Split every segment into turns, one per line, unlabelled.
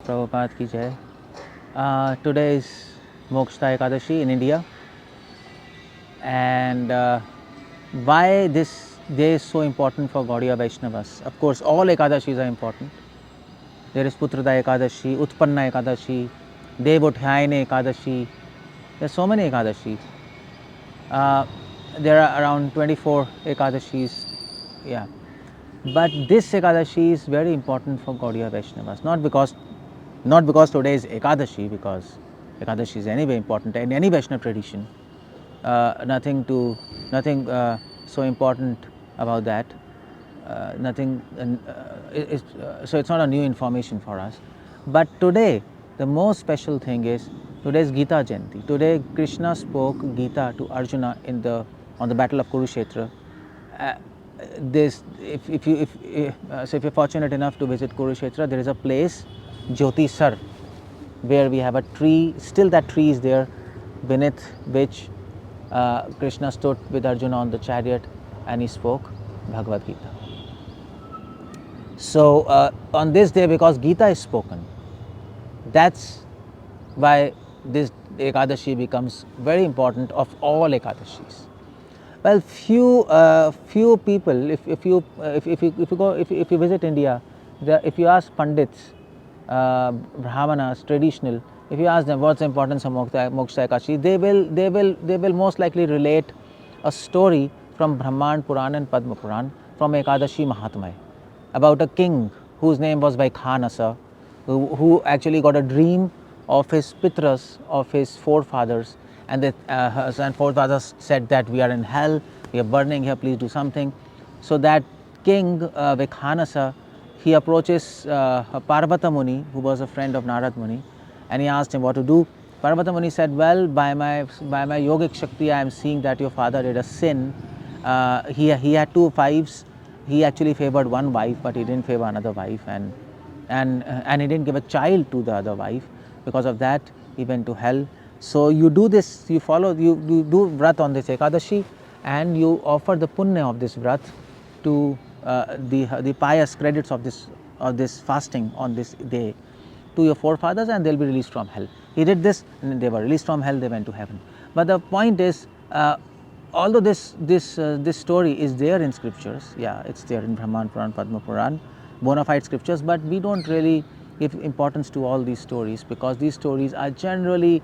Prabhupada ki jai. Today is Moksada Ekadasi in India, and why this day is so important for Gaudiya Vaishnavas. Of course, all Ekadashis are important. There is Putrada Ekadashi, Utpanna Ekadashi, Devothayane Ekadashi. There are so many Ekadashis. There are around 24 Ekadashis. Yeah. But this Ekadashi is very important for Gaudiya Vaishnavas. Not because today is Ekadashi, because Ekadashi is anyway important in any Vaishnava tradition. Nothing so important about that. So it's not a new information for us. But today, the most special thing is today is Gita Jayanti. Today, Krishna spoke Gita to Arjuna on the battle of Kurukshetra. If you're fortunate enough to visit Kurukshetra, there is a place, Jyotisar, where we have a tree. Still, that tree is there, beneath which Krishna stood with Arjuna on the chariot, and he spoke Bhagavad-gita. So on this day, because Gita is spoken, that's why this Ekadashi becomes very important of all Ekadashis. Well, few people, if you visit India, if you ask Pandits, Brahmanas, traditional, if you ask them what's the importance of Moksha Ekadashi, they will most likely relate a story from Brahman Puran and Padma Puran, from Ekadashi Mahatmya, about a king whose name was Vaikhanasa, who actually got a dream of his pitras, of his forefathers, and the forefathers said that we are in hell, we are burning here, please do something. So that king Vaikhanasa, he approaches Parvata Muni, who was a friend of Narad Muni, and he asked him what to do. Parvata Muni said, well, by my yogic shakti, I am seeing that your father did a sin. He had two wives. He actually favored one wife, but he didn't favor another wife, and he didn't give a child to the other wife. Because of that, he went to hell. So you do this, you do vrat on this Ekadashi, and you offer the punya of this vrat to the pious credits of this fasting on this day to your forefathers, and they'll be released from hell. He did this, and they were released from hell, they went to heaven. But the point is, although this story is there in scriptures, yeah, it's there in Brahman Puran, Padma Puran, bona fide scriptures, but we don't really give importance to all these stories, because these stories are generally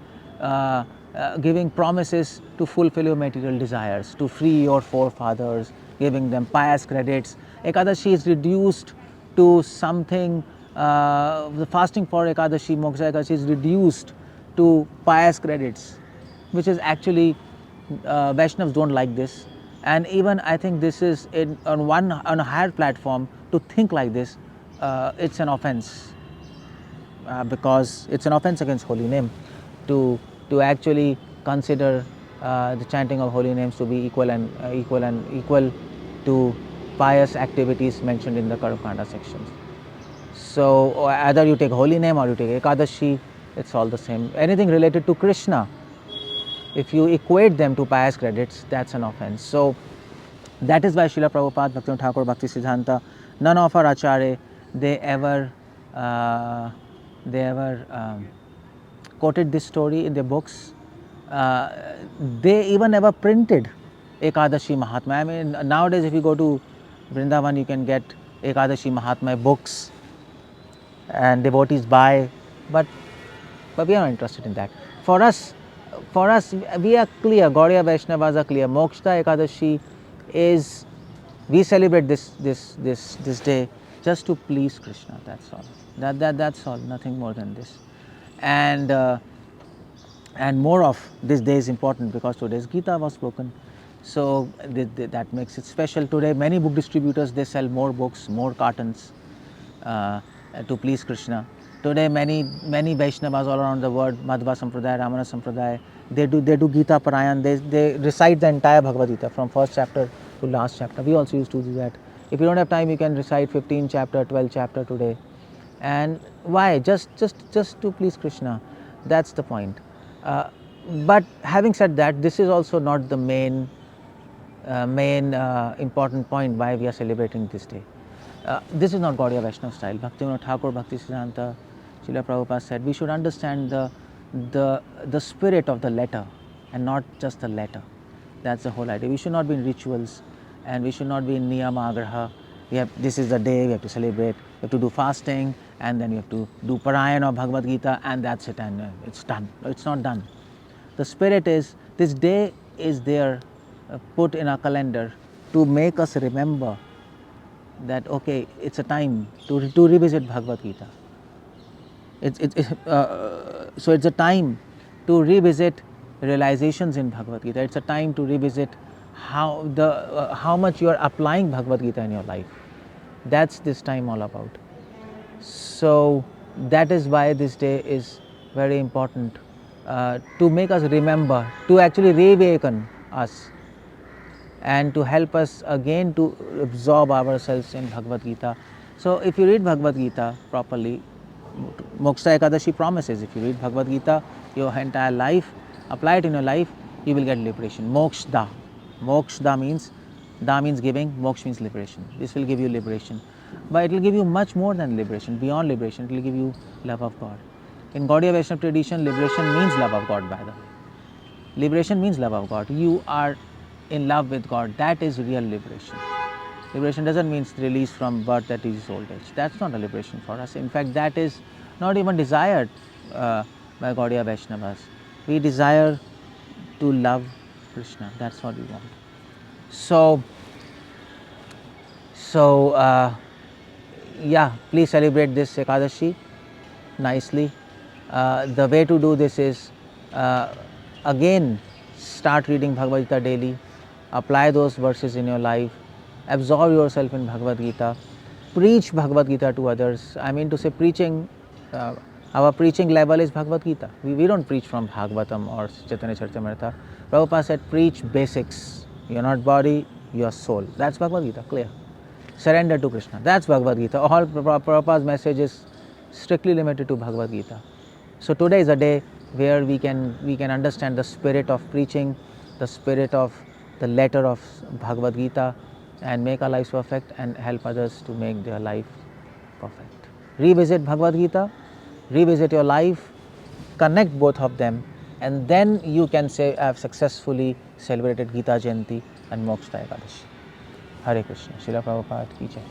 giving promises to fulfill your material desires, to free your forefathers, giving them pious credits. Ekadashi is reduced to something, the fasting for Ekadashi, Moksha Ekadashi is reduced to pious credits, which is actually, Vaishnavas don't like this. And even I think this is on a higher platform to think like this, it's an offense, because it's an offense against holy name to actually consider the chanting of holy names to be equal to pious activities mentioned in the Karmakanda sections. So either you take holy name or you take Ekadashi, it's all the same. Anything related to Krishna, if you equate them to pious credits, that's an offense. So that is why Srila Prabhupada, Bhaktivinoda Thakur, Bhaktisiddhanta, none of our Acharya, they ever quoted this story in their books. They even never printed Ekadashi Mahatmya. I mean, nowadays if you go to Vrindavan, you can get Ekadashi Mahatmya books and devotees buy, but we are not interested in that. For us, we are clear, Gaudiya Vaishnavas are clear. Moksha Ekadashi is, we celebrate this day just to please Krishna, that's all. That's all, nothing more than this. And more of this day is important because today's Gita was spoken. So that makes it special. Today many book distributors, they sell more books, more cartons to please Krishna. Today many Vaishnavas all around the world, Madhva Sampradaya, Ramana Sampradaya, they do Gita Parayan, they recite the entire Bhagavad-gita from first chapter to last chapter. We also used to do that. If you don't have time, you can recite 15 chapter, 12 chapter today. And why? Just to please Krishna. That's the point. But having said that, this is also not the main important point why we are celebrating this day. This is not Gaudiya Vaishnava style. Bhaktivinoda Thakur, Bhaktisiddhanta, Srila Prabhupada said, we should understand the spirit of the letter and not just the letter. That's the whole idea. We should not be in rituals and we should not be in niyama agraha. This is the day we have to celebrate, we have to do fasting, and then we have to do Parayana of Bhagavad Gita, and that's it, and it's done. No, it's not done. The spirit is, this day is there, put in our calendar to make us remember that, okay, it's a time to revisit Bhagavad Gita. So it's a time to revisit realizations in Bhagavad Gita. It's a time to revisit how much you are applying Bhagavad Gita in your life. That's this time all about. So that is why this day is very important, to make us remember, to actually reawaken us, and to help us again to absorb ourselves in Bhagavad Gita. So if you read Bhagavad Gita properly, Moksada Ekadasi promises, if you read Bhagavad Gita your entire life, apply it in your life, you will get liberation. Moksada. Moksada means, da means giving, moksha means liberation. This will give you liberation. But it will give you much more than liberation, beyond liberation, it will give you love of God. In Gaudiya Vaishnava tradition, liberation means love of God, by the way. Liberation means love of God. You are in love with God. That is real liberation. Liberation doesn't mean release from birth, that is old age. That's not a liberation for us. In fact, that is not even desired by Gaudiya Vaishnavas. We desire to love Krishna. That's what we want. Yeah, please celebrate this Ekadashi nicely. The way to do this is, again, start reading Bhagavad Gita daily, apply those verses in your life, absorb yourself in Bhagavad Gita, preach Bhagavad Gita to others. I mean to say, preaching, our preaching level is Bhagavad Gita. We don't preach from Bhagavatam or Chaitanya Charitamrita. Prabhupada said, preach basics. You are not body, you are soul. That's Bhagavad Gita, clear. Surrender to Krishna. That's Bhagavad Gita. All Prabhupada's message is strictly limited to Bhagavad Gita. So today is a day where we can understand the spirit of preaching, the spirit of the letter of Bhagavad Gita, and make our lives perfect and help others to make their life perfect. Revisit Bhagavad Gita, revisit your life, connect both of them, and then you can say, I have successfully celebrated Gita Jayanti and Moksada Ekadasi. Hare Krishna. Srila Prabhupada ki jai.